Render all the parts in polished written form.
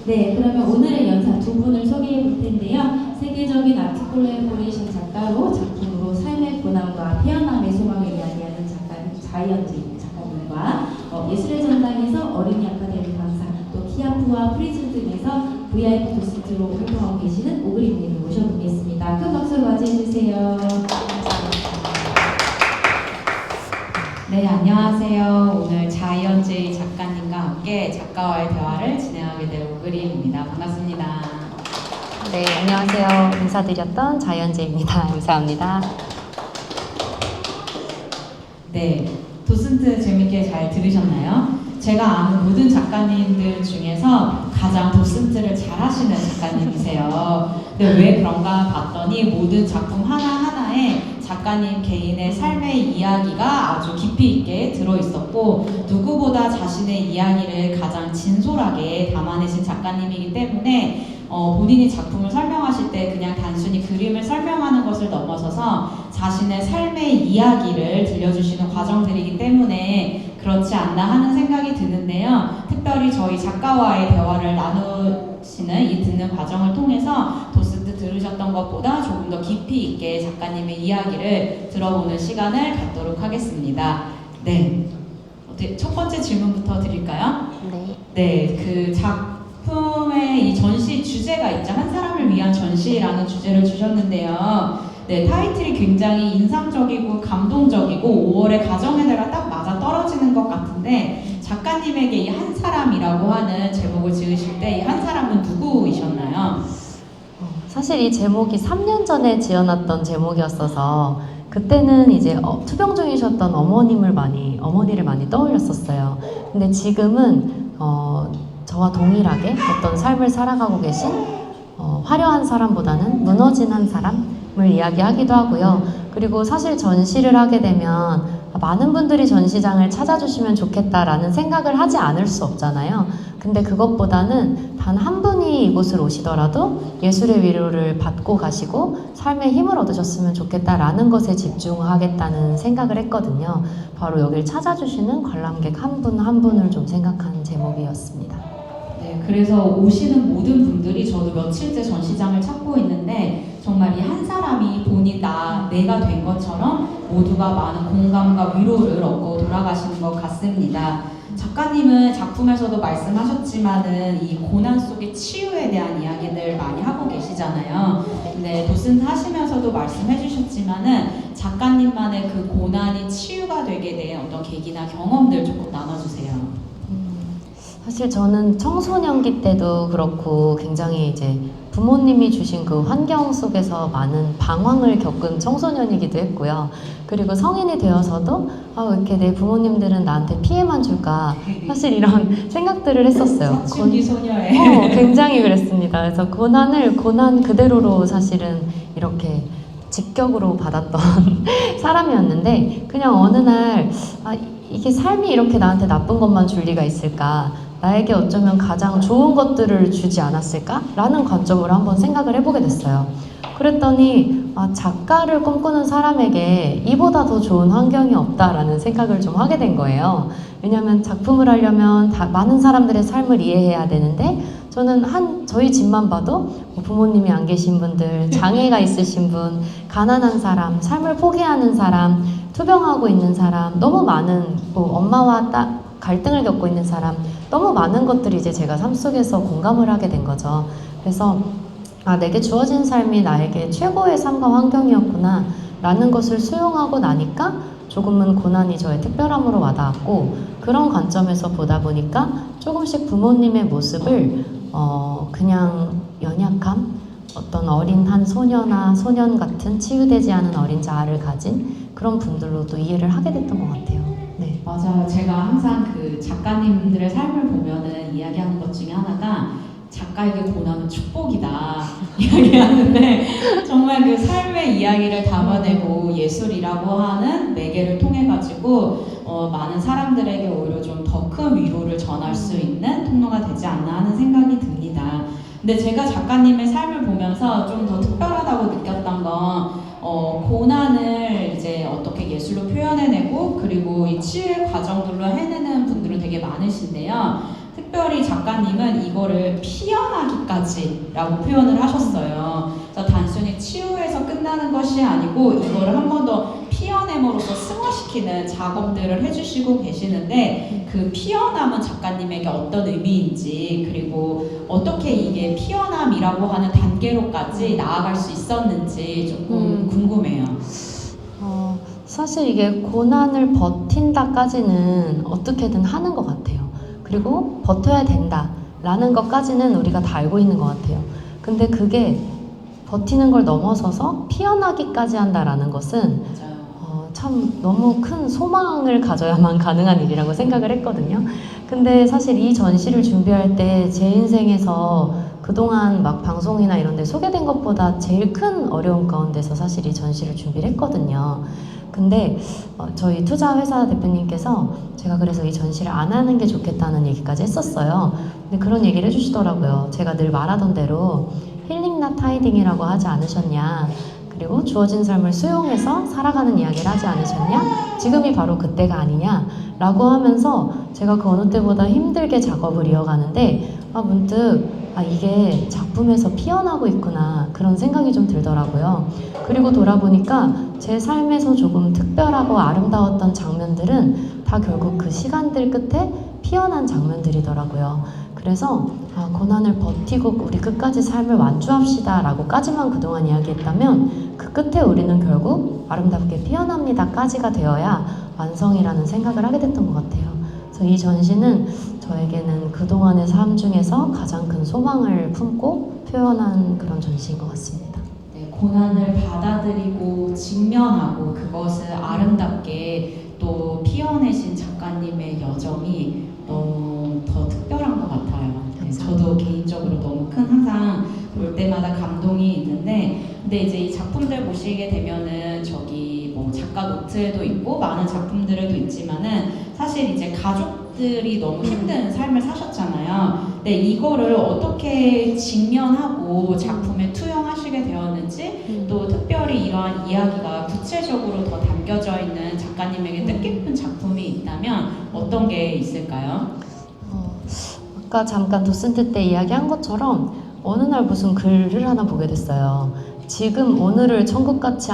네, 그러면 오늘의 연사 두 분을 소개해 볼 텐데요. 세계적인 아트 콜라보레이션 작가로 작품으로 삶의 고난과 피어남의 소망을 이야기하는 작가님 자이언지 작가님과 예술의 전당에서 어린이 아카데미 강사, 또 키아프와 프리즘 등에서 VIP 도슨트로 활동하고 계시는 오그린님을 모셔보겠습니다. 큰 박수로 맞이해 주세요. 네, 안녕하세요. 오늘 자이언지 작가님과 함께 작가와의 대화를 진행하게 될 오그린입니다. 반갑습니다. 네, 안녕하세요. 인사드렸던 자이언지입니다. 감사합니다. 네, 도슨트 재밌게 잘 들으셨나요? 제가 아는 모든 작가님들 중에서 가장 도슨트를 잘 하시는 작가님이세요. 근데 왜 그런가 봤더니 모든 작품 하나하나에 작가님 개인의 삶의 이야기가 아주 깊이 있게 들어있었고, 누구보다 자신의 이야기를 가장 진솔하게 담아내신 작가님이기 때문에 본인이 작품을 설명하실 때 그냥 단순히 그림을 설명하는 것을 넘어서서 자신의 삶의 이야기를 들려주시는 과정들이기 때문에 그렇지 않나 하는 생각이 드는데요. 특별히 저희 작가와의 대화를 나누시는 이 듣는 과정을 통해서 도슨트 들으셨던 것보다 조금 더 깊이 있게 작가님의 이야기를 들어보는 시간을 갖도록 하겠습니다. 네, 첫 번째 질문부터 드릴까요? 네. 네, 그 작품의 이 전시 주제가 있죠. 한 사람을 위한 전시라는 주제를 주셨는데요. 네, 타이틀이 굉장히 인상적이고 감동적이고 5월의 가정의 달과 딱 맞아 떨어지는 것 같은데, 작가님에게 이 한 사람이라고 하는 제목을 지으실 때 이 한 사람은 누구이셨나요? 사실 이 제목이 3년 전에 지어놨던 제목이었어서 그때는 이제 투병 중이셨던 어머니를 많이 떠올렸었어요. 근데 지금은 저와 동일하게 어떤 삶을 살아가고 계신 화려한 사람보다는 무너진 한 사람을 이야기하기도 하고요. 그리고 사실 전시를 하게 되면 많은 분들이 전시장을 찾아주시면 좋겠다라는 생각을 하지 않을 수 없잖아요. 근데 그것보다는 단 한 분이 이곳을 오시더라도 예술의 위로를 받고 가시고 삶의 힘을 얻으셨으면 좋겠다라는 것에 집중하겠다는 생각을 했거든요. 바로 여길 찾아주시는 관람객 한 분 한 분을 좀 생각한 제목이었습니다. 네, 그래서 오시는 모든 분들이 저도 며칠째 전시장을 찾고 있는데 정말 이 한 사람이 본인 내가 된 것처럼 모두가 많은 공감과 위로를 얻고 돌아가시는 것 같습니다. 작가님은 작품에서도 말씀하셨지만은 이 고난 속의 치유에 대한 이야기들 많이 하고 계시잖아요. 근데 도슨트 하시면서도 말씀해 주셨지만은 작가님만의 그 고난이 치유가 되게 된 어떤 계기나 경험들 조금 나눠주세요. 사실 저는 청소년기 때도 그렇고 굉장히 이제 부모님이 주신 그 환경 속에서 많은 방황을 겪은 청소년이기도 했고요. 그리고 성인이 되어서도 왜 이렇게 내 부모님들은 나한테 피해만 줄까, 사실 이런 생각들을 했었어요. 사춘기 소녀의 굉장히 그랬습니다. 그래서 고난 그대로로 사실은 이렇게 직격으로 받았던 사람이었는데, 그냥 어느 날 이게 삶이 이렇게 나한테 나쁜 것만 줄 리가 있을까, 나에게 어쩌면 가장 좋은 것들을 주지 않았을까? 라는 관점으로 한번 생각을 해보게 됐어요. 그랬더니 작가를 꿈꾸는 사람에게 이보다 더 좋은 환경이 없다라는 생각을 좀 하게 된 거예요. 왜냐하면 작품을 하려면 많은 사람들의 삶을 이해해야 되는데, 저는 저희 집만 봐도 부모님이 안 계신 분들, 장애가 있으신 분, 가난한 사람, 삶을 포기하는 사람, 투병하고 있는 사람, 너무 많은 엄마와 갈등을 겪고 있는 사람, 너무 많은 것들이 이제 제가 삶 속에서 공감을 하게 된 거죠. 그래서 내게 주어진 삶이 나에게 최고의 삶과 환경이었구나 라는 것을 수용하고 나니까 조금은 고난이 저의 특별함으로 와닿았고, 그런 관점에서 보다 보니까 조금씩 부모님의 모습을 그냥 연약함, 어떤 어린 한 소녀나 소년 같은 치유되지 않은 어린 자아를 가진 그런 분들로도 이해를 하게 됐던 것 같아요. 네. 맞아요. 제가 항상 그 작가님들의 삶을 보면은 이야기하는 것 중에 하나가 작가에게 고난은 축복이다 이야기하는데, 정말 그 삶의 이야기를 담아내고 예술이라고 하는 매개를 통해 가지고 많은 사람들에게 오히려 좀 더 큰 위로를 전할 수 있는 통로가 되지 않나 하는 생각이 듭니다. 근데 제가 작가님의 삶을 보면서 좀 더 특별하다고 느꼈던 건 고난을 이제 어떻게 예술로 표현해내고 그리고 이 치유의 과정들로 해내는 분들은 되게 많으신데요. 특별히 작가님은 이거를 피어나기까지라고 표현을 하셨어요. 그래서 단순히 치유해서 끝나는 것이 아니고 이거를 한 번 더 피어냄으로써 승화시키는 작업들을 해주시고 계시는데 그 피어남은 작가님에게 어떤 의미인지 그리고 어떻게 이게 피어남이라고 하는 단계로까지 나아갈 수 있었는지 조금 궁금해요. 사실 이게 고난을 버틴다까지는 어떻게든 하는 것 같아요. 그리고 버텨야 된다라는 것까지는 우리가 다 알고 있는 것 같아요. 근데 그게 버티는 걸 넘어서서 피어나기까지 한다라는 것은 참 너무 큰 소망을 가져야만 가능한 일이라고 생각을 했거든요. 근데 사실 이 전시를 준비할 때 제 인생에서 그동안 막 방송이나 이런 데 소개된 것보다 제일 큰 어려움 가운데서 사실 이 전시를 준비를 했거든요. 근데 저희 투자회사 대표님께서 제가 그래서 이 전시를 안 하는 게 좋겠다는 얘기까지 했었어요. 근데 그런 얘기를 해주시더라고요. 제가 늘 말하던 대로 힐링 낫 하이딩이라고 하지 않으셨냐, 그리고 주어진 삶을 수용해서 살아가는 이야기를 하지 않으셨냐, 지금이 바로 그때가 아니냐 라고 하면서 제가 그 어느 때보다 힘들게 작업을 이어가는데 문득 이게 작품에서 피어나고 있구나 그런 생각이 좀 들더라고요. 그리고 돌아보니까 제 삶에서 조금 특별하고 아름다웠던 장면들은 다 결국 그 시간들 끝에 피어난 장면들이더라고요. 그래서 고난을 버티고 우리 끝까지 삶을 완주합시다 라고까지만 그동안 이야기했다면 그 끝에 우리는 결국 아름답게 피어납니다 까지가 되어야 완성이라는 생각을 하게 됐던 것 같아요. 그래서 이 전시는 저에게는 그동안의 삶 중에서 가장 큰 소망을 품고 표현한 그런 전시인 것 같습니다. 네, 고난을 받아들이고 직면하고 그것을 아름답게 또 피어내신 작가님의 여정이 너무 더 특별한 것 같아요. 네, 저도 개인적으로 너무 큰 항상 볼 때마다 감동이 있는데, 근데 이제 이 작품들 보시게 되면은 저기 뭐 작가 노트에도 있고 많은 작품들에도 있지만은 사실 이제 가족들이 너무 힘든 삶을 사셨잖아요. 근데 이거를 어떻게 직면하고 작품에 투영하시게 되었는지, 또 특별히 이러한 이야기가 구체적으로 더 담겨져 있는 작가님에게 뜻깊은 작품이 있다면 어떤 게 있을까요? 아까 잠깐 도슨트 때 이야기한 것처럼 어느 날 무슨 글을 하나 보게 됐어요. 지금 오늘을 천국같이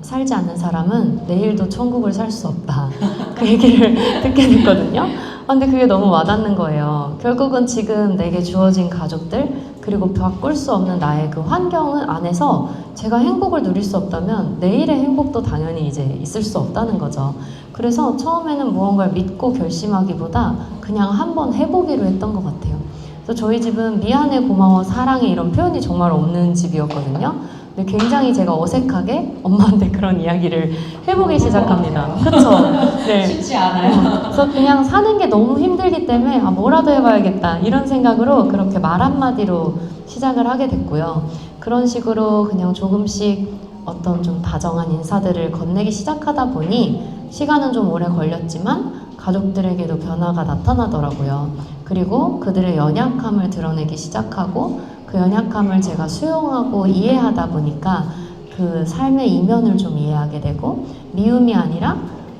살지 않는 사람은 내일도 천국을 살 수 없다. 그 얘기를 듣게 됐거든요. 근데 그게 너무 와닿는 거예요. 결국은 지금 내게 주어진 가족들, 그리고 바꿀 수 없는 나의 그 환경 안에서 제가 행복을 누릴 수 없다면 내일의 행복도 당연히 이제 있을 수 없다는 거죠. 그래서 처음에는 무언가를 믿고 결심하기보다 그냥 한번 해보기로 했던 것 같아요. 그래서 저희 집은 미안해, 고마워, 사랑해 이런 표현이 정말 없는 집이었거든요. 근데 굉장히 제가 어색하게 엄마한테 그런 이야기를 해보기 시작합니다. 그쵸? 네. 쉽지 않아요. 그래서 그냥 사는 게 너무 힘들기 때문에 뭐라도 해봐야겠다 이런 생각으로 그렇게 말 한마디로 시작을 하게 됐고요. 그런 식으로 그냥 조금씩 어떤 좀 다정한 인사들을 건네기 시작하다 보니 시간은 좀 오래 걸렸지만 가족들에게도 변화가 나타나더라고요. 그리고 그들의 연약함을 드러내기 시작하고 그 연약함을 제가 수용하고 이해하다 보니까 그 삶의 이면을 좀 이해하게 되고 미움이 아니라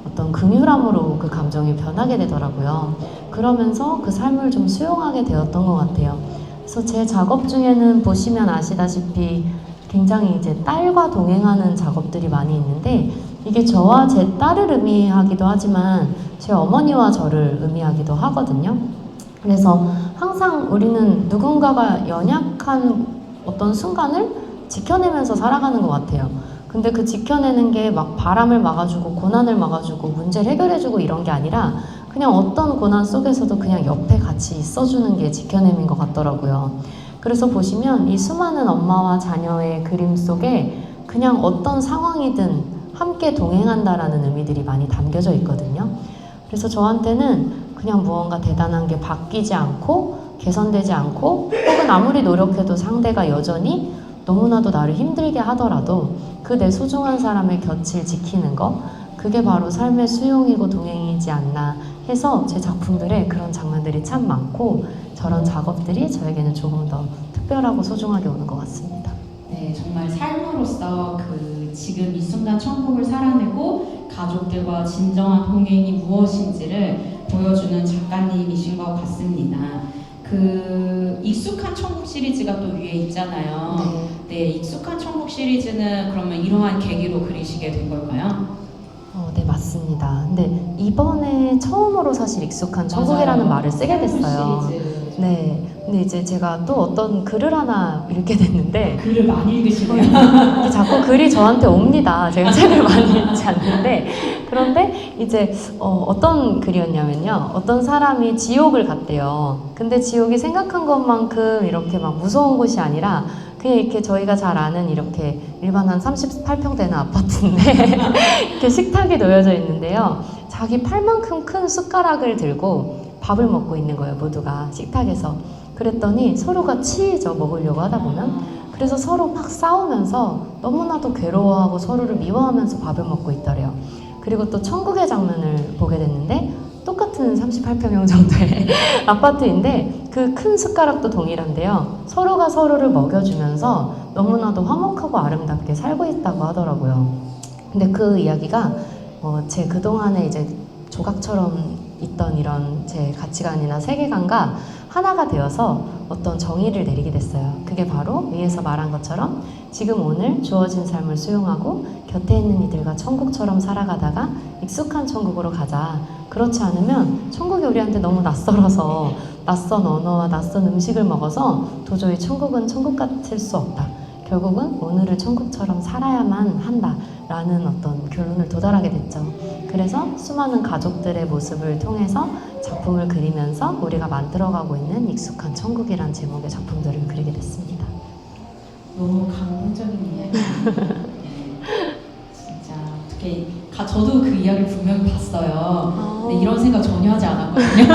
어떤 긍휼함으로 그 감정이 변하게 되더라고요. 그러면서 그 삶을 좀 수용하게 되었던 것 같아요. 그래서 제 작업 중에는 보시면 아시다시피 굉장히 이제 딸과 동행하는 작업들이 많이 있는데 이게 저와 제 딸을 의미하기도 하지만 제 어머니와 저를 의미하기도 하거든요. 그래서 항상 우리는 누군가가 연약한 어떤 순간을 지켜내면서 살아가는 것 같아요. 근데 그 지켜내는 게 막 바람을 막아주고 고난을 막아주고 문제를 해결해주고 이런 게 아니라 그냥 어떤 고난 속에서도 그냥 옆에 같이 있어주는 게 지켜냄인 것 같더라고요. 그래서 보시면 이 수많은 엄마와 자녀의 그림 속에 그냥 어떤 상황이든 함께 동행한다라는 의미들이 많이 담겨져 있거든요. 그래서 저한테는 그냥 무언가 대단한 게 바뀌지 않고 개선되지 않고 혹은 아무리 노력해도 상대가 여전히 너무나도 나를 힘들게 하더라도 그 내 소중한 사람의 곁을 지키는 거, 그게 바로 삶의 수용이고 동행이지 않나 해서 제 작품들에 그런 장면들이 참 많고 저런 작업들이 저에게는 조금 더 특별하고 소중하게 오는 것 같습니다. 네, 정말 삶으로서 그 지금 이 순간 천국을 살아내고 가족들과 진정한 동행이 무엇인지를 보여주는 작가님이신 것 같습니다. 그 익숙한 천국 시리즈가 또 위에 있잖아요. 네, 익숙한 천국 시리즈는 그러면 이러한 계기로 그리시게 된 걸까요? 네, 맞습니다. 근데 이번에 처음으로 사실 익숙한 천국이라는 말을 쓰게 됐어요. 시리즈. 네. 근데 이제 제가 또 어떤 글을 하나 읽게 됐는데 글을 많이 읽으시네요. 자꾸 글이 저한테 옵니다. 제가 책을 많이 읽지 않는데 그런데 이제 어떤 글이었냐면요. 어떤 사람이 지옥을 갔대요. 근데 지옥이 생각한 것만큼 이렇게 막 무서운 곳이 아니라 그냥 이렇게 저희가 잘 아는 이렇게 일반 한 38평 되는 아파트인데 이렇게 식탁이 놓여져 있는데요. 자기 팔만큼 큰 숟가락을 들고 밥을 먹고 있는 거예요. 모두가 식탁에서. 그랬더니 서로가 치이죠. 먹으려고 하다 보면. 그래서 서로 막 싸우면서 너무나도 괴로워하고 서로를 미워하면서 밥을 먹고 있더래요. 그리고 또 천국의 장면을 보게 됐는데 똑같은 38평형 정도의 아파트인데 그 큰 숟가락도 동일한데요. 서로가 서로를 먹여주면서 너무나도 화목하고 아름답게 살고 있다고 하더라고요. 근데 그 이야기가 제 그동안에 이제 조각처럼 있던 이런 제 가치관이나 세계관과 하나가 되어서 어떤 정의를 내리게 됐어요. 그게 바로 위에서 말한 것처럼 지금 오늘 주어진 삶을 수용하고 곁에 있는 이들과 천국처럼 살아가다가 익숙한 천국으로 가자. 그렇지 않으면 천국이 우리한테 너무 낯설어서 낯선 언어와 낯선 음식을 먹어서 도저히 천국은 천국 같을 수 없다. 결국은 오늘을 천국처럼 살아야만 한다라는 어떤 결론을 도달하게 됐죠. 그래서 수많은 가족들의 모습을 통해서 작품을 그리면서 우리가 만들어가고 있는 익숙한 천국이란 제목의 작품들을 그리게 됐습니다. 너무 감동적인 이야기. 진짜 어떻게 저도 그 이야기를 분명히 봤어요. 근데 이런 생각 전혀 하지 않았거든요.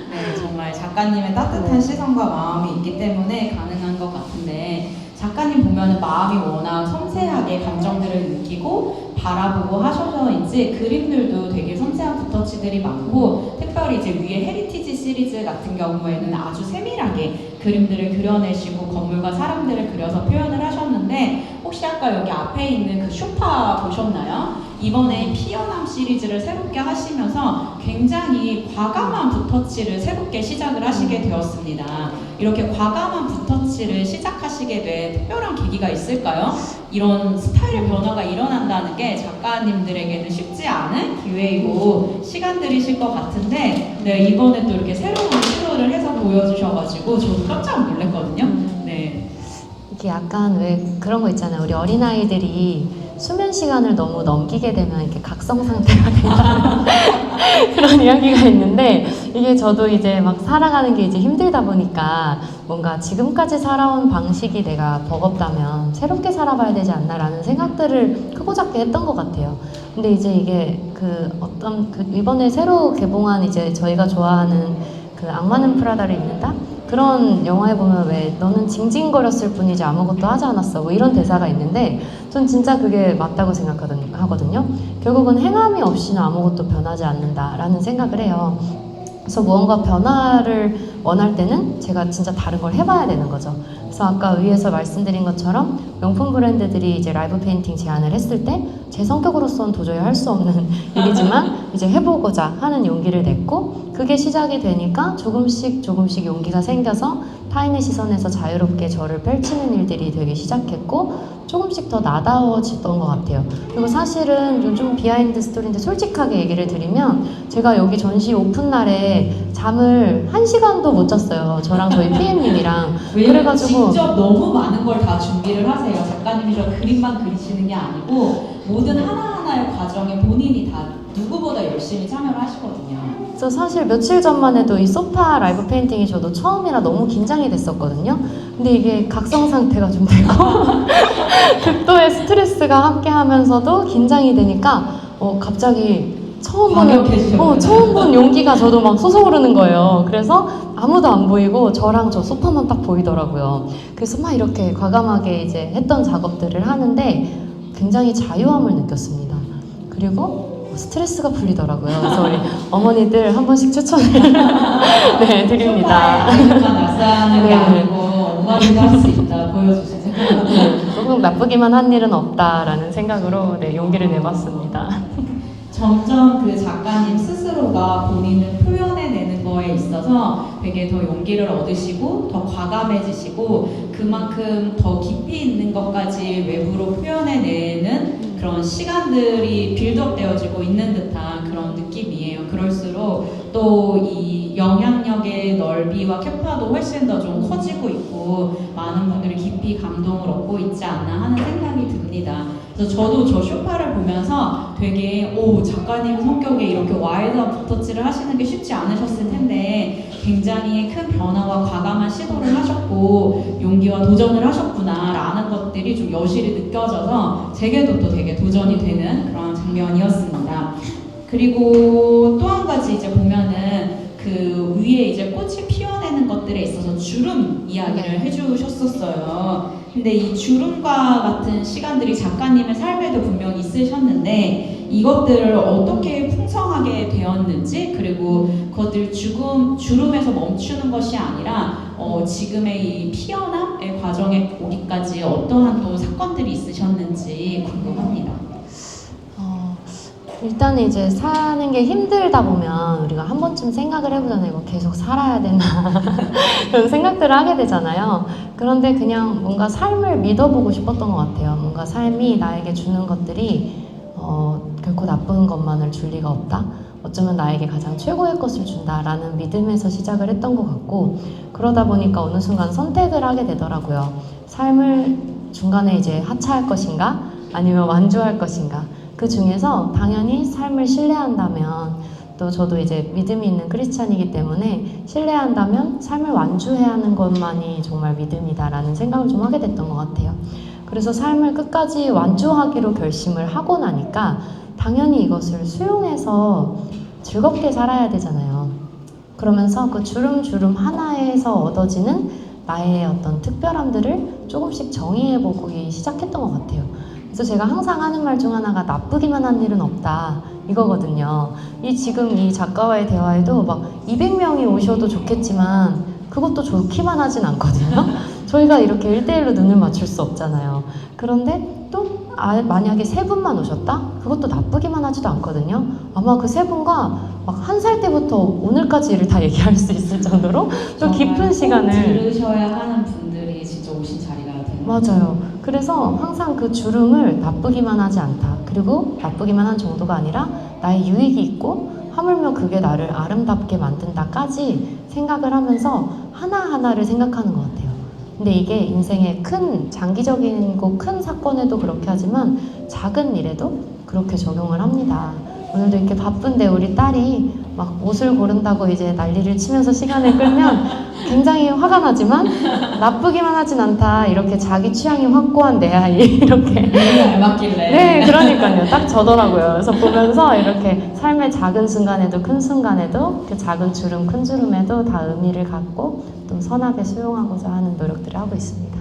네, 정말 작가님의 따뜻한 시선과 마음이 있기 때문에 가능한 것 같은데 작가님 보면은 마음이 워낙 섬세하게 감정들을 느끼고 바라보고 하셔서인지 그림들도 되게 섬세한 붓터치들이 많고 특별히 이제 위에 헤리티지 시리즈 같은 경우에는 아주 세밀하게 그림들을 그려내시고 건물과 사람들을 그려서 표현을 하셨는데 혹시 아까 여기 앞에 있는 그 슈파 보셨나요? 이번에 피어남 시리즈를 새롭게 하시면서 굉장히 과감한 붓터치를 새롭게 시작을 하시게 되었습니다. 이렇게 과감한 붓터치를 시작하시게 된 특별한 계기가 있을까요? 이런 스타일 변화가 일어난다는 게 작가님들에게는 쉽지 않은 기회이고 시간들이실 것 같은데 네, 이번에 또 이렇게 새로운 시도를 해서 보여주셔가지고 저도 깜짝 놀랐거든요. 네. 이게 약간 왜 그런 거 있잖아요. 우리 어린아이들이 수면 시간을 너무 넘기게 되면 이렇게 각성 상태가 된다는 그런 이야기가 있는데 이게 저도 이제 막 살아가는 게 이제 힘들다 보니까 뭔가 지금까지 살아온 방식이 내가 버겁다면 새롭게 살아봐야 되지 않나라는 생각들을 크고 작게 했던 것 같아요. 근데 이제 이게 이번에 새로 개봉한 이제 저희가 좋아하는 그 악마는 프라다를 입는다? 그런 영화에 보면 왜 너는 징징거렸을 뿐이지 아무것도 하지 않았어 뭐 이런 대사가 있는데 전 진짜 그게 맞다고 생각하거든요. 결국은 행함이 없이는 아무것도 변하지 않는다라는 생각을 해요. 그래서 무언가 변화를 원할 때는 제가 진짜 다른 걸 해봐야 되는 거죠. 그래서 아까 위에서 말씀드린 것처럼 명품 브랜드들이 이제 라이브 페인팅 제안을 했을 때 제 성격으로서는 도저히 할 수 없는 일이지만 이제 해보고자 하는 용기를 냈고 그게 시작이 되니까 조금씩 용기가 생겨서 타인의 시선에서 자유롭게 저를 펼치는 일들이 되기 시작했고 조금씩 더 나다워졌던 것 같아요. 그리고 사실은 좀 비하인드 스토리인데 솔직하게 얘기를 드리면 제가 여기 전시 오픈 날에 잠을 1시간도 못 잤어요. 저랑 저희 PM님이랑. 그래가지고 직접 너무 많은 걸 다 준비를 하세요. 작가님이 저 그림만 그리시는 게 아니고 모든 하나하나의 과정에 본인이 다 누구보다 열심히 참여를 하시거든요. 저 사실 며칠 전만 해도 이 소파 라이브 페인팅이 저도 처음이라 너무 긴장이 됐었거든요. 근데 이게 각성 상태가 좀 되고 극도의 스트레스가 함께 하면서도 긴장이 되니까 갑자기 처음 본 용기가 저도 막 솟아오르는 거예요. 그래서 아무도 안 보이고 저랑 저 소파만 딱 보이더라고요. 그래서 막 이렇게 과감하게 이제 했던 작업들을 하는데 굉장히 자유함을 느꼈습니다. 그리고 스트레스가 풀리더라고요. 그래서 우리 어머니들 한 번씩 추천을 네, 드립니다. 소파에 낯사는 게 아니고 엄마들도 할 수 있다 보여주세요. 조금 나쁘기만 한 일은 없다라는 생각으로 네, 용기를 내봤습니다. 점점 그 작가님 스스로가 본인을 표현해내는 거에 있어서 되게 더 용기를 얻으시고 더 과감해지시고 그만큼 더 깊이 있는 것까지 외부로 표현해내는 그런 시간들이 빌드업 되어지고 있는 듯한 그런 느낌이에요. 그럴수록 또 이 영향력의 넓이와 캐파도 훨씬 더 좀 커지고 있고 많은 분들이 깊이 감동을 얻고 있지 않나 하는 생각이 듭니다. 그래서 저도 저 쇼파를 보면서 되게 작가님 성격에 이렇게 와일드한 붓터치를 하시는 게 쉽지 않으셨을 텐데 굉장히 큰 변화와 과감한 시도를 하셨고 용기와 도전을 하셨구나 라는 것들이 좀 여실히 느껴져서 제게도 또 되게 도전이 되는 그런 장면이었습니다. 그리고 또 한 가지 이제 보면은 그 위에 이제 꽃이 피어내는 것들에 있어서 주름 이야기를 해주셨었어요. 근데 이 주름과 같은 시간들이 작가님의 삶에도 분명히 있으셨는데 이것들을 어떻게 풍성하게 되었는지 그리고 그것들 주름에서 멈추는 것이 아니라 지금의 이 피어남의 과정에 오기까지 어떠한 또 사건들이 있으셨는지 궁금합니다. 일단 이제 사는 게 힘들다 보면 우리가 한 번쯤 생각을 해보잖아요. 이거 계속 살아야 되나 그런 생각들을 하게 되잖아요. 그런데 그냥 뭔가 삶을 믿어보고 싶었던 것 같아요. 뭔가 삶이 나에게 주는 것들이 결코 나쁜 것만을 줄 리가 없다. 어쩌면 나에게 가장 최고의 것을 준다라는 믿음에서 시작을 했던 것 같고 그러다 보니까 어느 순간 선택을 하게 되더라고요. 삶을 중간에 이제 하차할 것인가 아니면 완주할 것인가 그 중에서 당연히 삶을 신뢰한다면 또 저도 이제 믿음이 있는 크리스찬이기 때문에 신뢰한다면 삶을 완주해야 하는 것만이 정말 믿음이다라는 생각을 좀 하게 됐던 것 같아요. 그래서 삶을 끝까지 완주하기로 결심을 하고 나니까 당연히 이것을 수용해서 즐겁게 살아야 되잖아요. 그러면서 그 주름 하나에서 얻어지는 나의 어떤 특별함들을 조금씩 정의해보기 시작했던 것 같아요. 그래서 제가 항상 하는 말 중 하나가 나쁘기만 한 일은 없다 이거거든요. 지금 이 작가와의 대화에도 막 200명이 오셔도 좋겠지만 그것도 좋기만 하진 않거든요. 저희가 이렇게 1대1로 눈을 맞출 수 없잖아요. 그런데 또 만약에 3분만 오셨다? 그것도 나쁘기만 하지도 않거든요. 아마 그 3분과 막 1살 때부터 오늘까지를 다 얘기할 수 있을 정도로 좀 깊은 시간을 들으셔야 하는 분들이 진짜 오신 자리가 되는 맞아요. 그래서 항상 그 주름을 나쁘기만 하지 않다. 그리고 나쁘기만 한 정도가 아니라 나의 유익이 있고 하물며 그게 나를 아름답게 만든다까지 생각을 하면서 하나하나를 생각하는 것 같아요. 근데 이게 인생의 큰 장기적이고 큰 사건에도 그렇게 하지만 작은 일에도 그렇게 적용을 합니다. 오늘도 이렇게 바쁜데 우리 딸이 막 옷을 고른다고 이제 난리를 치면서 시간을 끌면 굉장히 화가 나지만 나쁘기만 하진 않다. 이렇게 자기 취향이 확고한 내 아이 이렇게 잘 맞길래 네 그러니까요. 딱 저더라고요. 그래서 보면서 이렇게 삶의 작은 순간에도 큰 순간에도 그 작은 주름 큰 주름에도 다 의미를 갖고 또 선하게 수용하고자 하는 노력들을 하고 있습니다.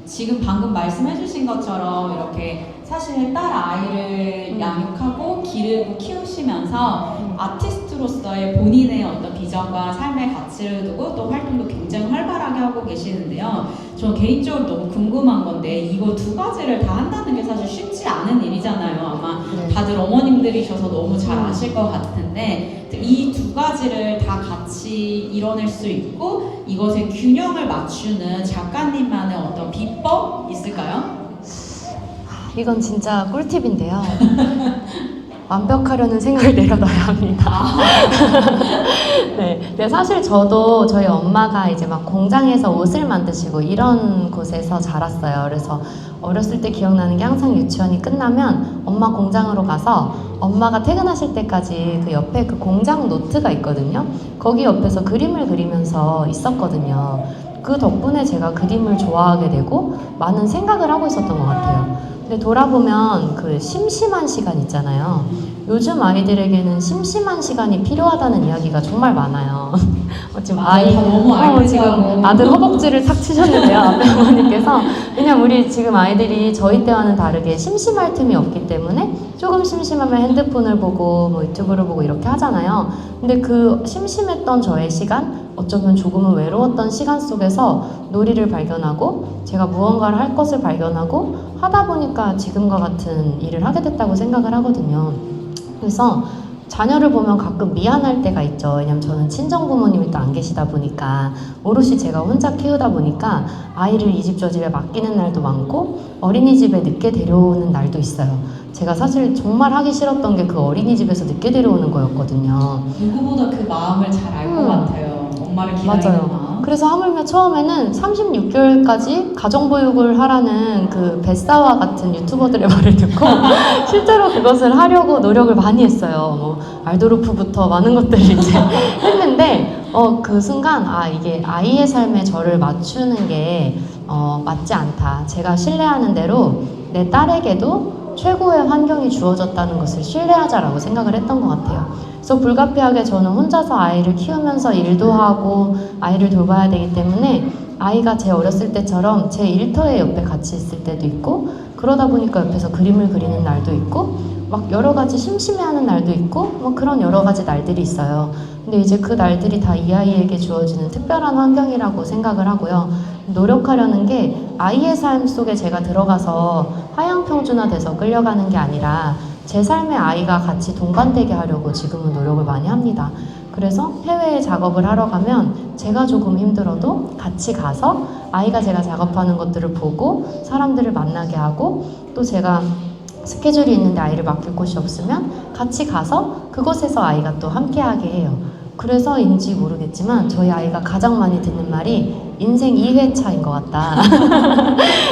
지금 방금 말씀해주신 것처럼 이렇게 사실 딸 아이를 양육하고 기르고 키우시면서 아티스트로서의 본인의 어떤 비전과 삶의 가치를 두고 또 활동도 굉장히 활발하게 하고 계시는데요. 저 개인적으로 너무 궁금한 건데 이거 두 가지를 다 한다는 게 사실 쉽지 않은 일이잖아요. 아마 다들 어머님들이셔서 너무 잘 아실 것 같은데 이 두 가지를 다 같이 이뤄낼 수 있고 이것의 균형을 맞추는 작가님만의 어떤 비법 있을까요? 이건 진짜 꿀팁인데요. 완벽하려는 생각을 내려놔야 합니다. 네. 근데 사실 저도 저희 엄마가 이제 막 공장에서 옷을 만드시고 이런 곳에서 자랐어요. 그래서 어렸을 때 기억나는 게 항상 유치원이 끝나면 엄마 공장으로 가서 엄마가 퇴근하실 때까지 그 옆에 그 공장 노트가 있거든요. 거기 옆에서 그림을 그리면서 있었거든요. 그 덕분에 제가 그림을 좋아하게 되고 많은 생각을 하고 있었던 것 같아요. 근데 돌아보면 그 심심한 시간 있잖아요. 요즘 아이들에게는 심심한 시간이 필요하다는 이야기가 정말 많아요. 지금 맞아요. 다 너무 알고 지금 있다고. 아들 허벅지를 탁 치셨는데요. 앞에 어머니께서. 왜냐면 우리 지금 아이들이 저희 때와는 다르게 심심할 틈이 없기 때문에 조금 심심하면 핸드폰을 보고 뭐 유튜브를 보고 이렇게 하잖아요. 근데 그 심심했던 저의 시간, 어쩌면 조금은 외로웠던 시간 속에서 놀이를 발견하고 제가 무언가를 할 것을 발견하고 하다 보니까 지금과 같은 일을 하게 됐다고 생각을 하거든요. 그래서 자녀를 보면 가끔 미안할 때가 있죠. 왜냐면 저는 친정 부모님이 또 안 계시다 보니까 오롯이 제가 혼자 키우다 보니까 아이를 이 집 저 집에 맡기는 날도 많고 어린이집에 늦게 데려오는 날도 있어요. 제가 사실 정말 하기 싫었던 게 그 어린이집에서 늦게 데려오는 거였거든요. 누구보다 그 마음을 잘 알 것 같아요. 엄마를 기다리는 맞아요. 마음. 그래서 하물며 처음에는 36개월까지 가정보육을 하라는 그 뱃사와 같은 유튜버들의 말을 듣고 실제로 그것을 하려고 노력을 많이 했어요. 뭐 알도르프부터 많은 것들을 이제 했는데 그 순간 이게 아이의 삶에 저를 맞추는 게 맞지 않다. 제가 신뢰하는 대로 내 딸에게도 최고의 환경이 주어졌다는 것을 신뢰하자라고 생각을 했던 것 같아요. 그래서 불가피하게 저는 혼자서 아이를 키우면서 일도 하고 아이를 돌봐야 되기 때문에 아이가 제 어렸을 때처럼 제 일터에 옆에 같이 있을 때도 있고 그러다 보니까 옆에서 그림을 그리는 날도 있고 막 여러 가지 심심해하는 날도 있고 뭐 그런 여러 가지 날들이 있어요. 근데 이제 그 날들이 다 이 아이에게 주어지는 특별한 환경이라고 생각을 하고요. 노력하려는 게 아이의 삶 속에 제가 들어가서 하향평준화돼서 끌려가는 게 아니라 제 삶에 아이가 같이 동반되게 하려고 지금은 노력을 많이 합니다. 그래서 해외에 작업을 하러 가면 제가 조금 힘들어도 같이 가서 아이가 제가 작업하는 것들을 보고 사람들을 만나게 하고 또 제가 스케줄이 있는데 아이를 맡길 곳이 없으면 같이 가서 그곳에서 아이가 또 함께하게 해요. 그래서인지 모르겠지만 저희 아이가 가장 많이 듣는 말이 인생 2회차인 것 같다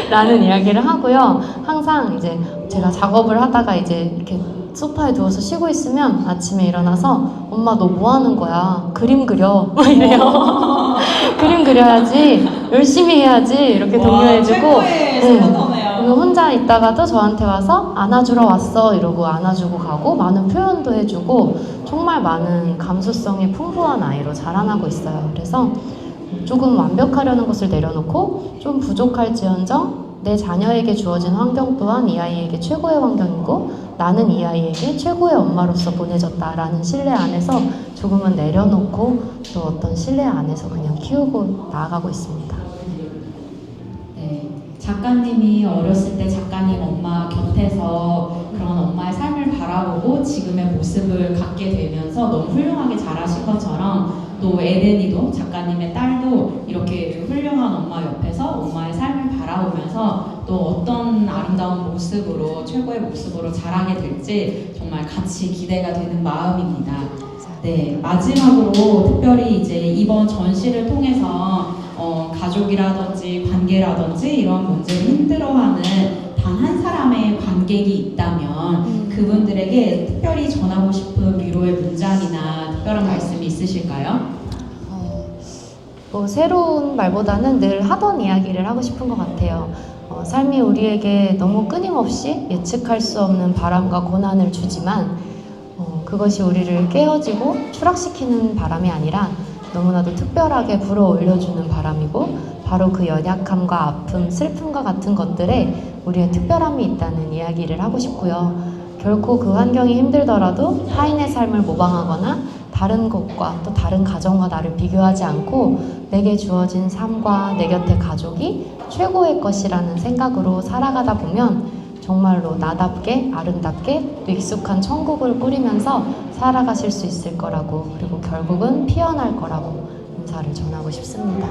라는 이야기를 하고요. 항상 이제 제가 작업을 하다가 이제 이렇게 소파에 누워서 쉬고 있으면 아침에 일어나서 엄마 너 뭐 하는 거야? 그림 그려 막 이래요. 그림 그려야지 열심히 해야지 이렇게 독려해주고 최고의 서포터네요. 그리고 혼자 있다가도 저한테 와서 안아주러 왔어 이러고 안아주고 가고 많은 표현도 해주고 정말 많은 감수성이 풍부한 아이로 자라나고 있어요. 그래서 조금 완벽하려는 것을 내려놓고 좀 부족할지언정 내 자녀에게 주어진 환경 또한 이 아이에게 최고의 환경이고 나는 이 아이에게 최고의 엄마로서 보내졌다라는 신뢰 안에서 조금은 내려놓고 또 어떤 신뢰 안에서 그냥 키우고 나아가고 있습니다. 네, 작가님이 어렸을 때 작가님 엄마 곁에서 그런 엄마의 삶을 바라보고 지금의 모습을 갖게 되면서 너무 훌륭하게 자라신 것처럼 또 에덴이도 작가님의 딸도 이렇게 훌륭한 엄마 옆에서 엄마의 삶을 바라보면서 또 어떤 아름다운 모습으로 최고의 모습으로 자라게 될지 정말 같이 기대가 되는 마음입니다. 네, 마지막으로 특별히 이제 이번 전시를 통해서 가족이라든지 관계라든지 이런 문제를 힘들어하는 단 한 사람의 관객이 있다면 그분들에게 특별히 전하고 싶은 위로의 문장이나 특별한 말씀이 있으실까요? 뭐 새로운 말보다는 늘 하던 이야기를 하고 싶은 것 같아요. 삶이 우리에게 너무 끊임없이 예측할 수 없는 바람과 고난을 주지만 그것이 우리를 깨어지고 추락시키는 바람이 아니라 너무나도 특별하게 불어올려주는 바람이고 바로 그 연약함과 아픔, 슬픔과 같은 것들에 우리의 특별함이 있다는 이야기를 하고 싶고요. 결코 그 환경이 힘들더라도 타인의 삶을 모방하거나 다른 것과 또 다른 가정과 나를 비교하지 않고 내게 주어진 삶과 내 곁의 가족이 최고의 것이라는 생각으로 살아가다 보면 정말로 나답게 아름답게 또 익숙한 천국을 꾸리면서 살아가실 수 있을 거라고 그리고 결국은 피어날 거라고 인사를 전하고 싶습니다.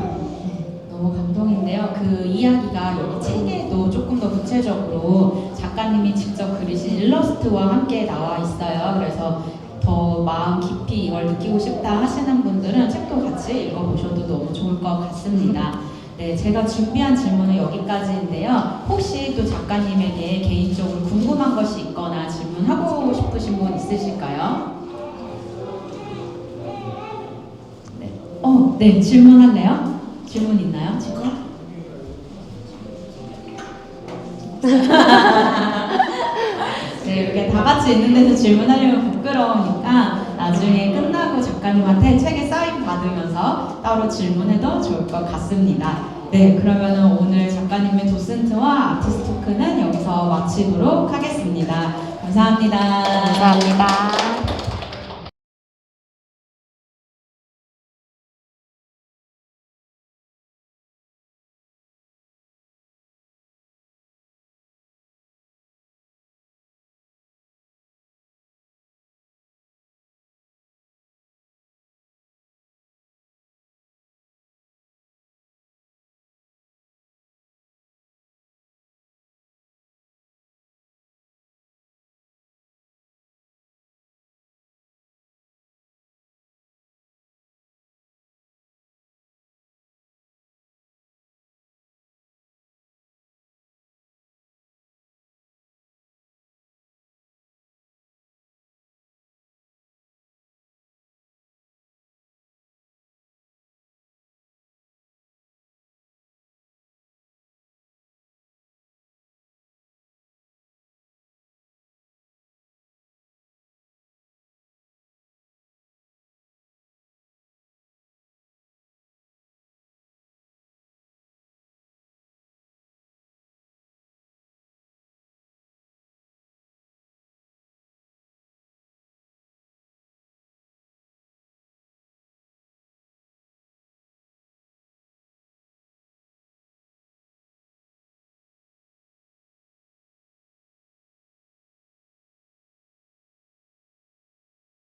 너무 감동인데요. 그 이야기가 여기 책에도 조금 더 구체적으로 작가님이 직접 그리신 일러스트와 함께 나와 있어요. 그래서 더 마음 깊이 이걸 느끼고 싶다 하시는 분들은 책도 같이 읽어보셔도 너무 좋을 것 같습니다. 네, 제가 준비한 질문은 여기까지인데요. 혹시 또 작가님에게 개인적으로 궁금한 것이 있거나 질문하고 싶으신 분 있으실까요? 네, 네, 질문할래요? 질문 있나요, 지금? 네, 이렇게 다 같이 있는 데서 질문하려면 부끄러우니까 나중에 끝나고 작가님한테 책에 사인 받으면서 따로 질문해도 좋을 것 같습니다. 네, 그러면은 오늘 작가님의 도슨트와 아티스트 토크는 여기서 마치도록 하겠습니다. 감사합니다. 감사합니다.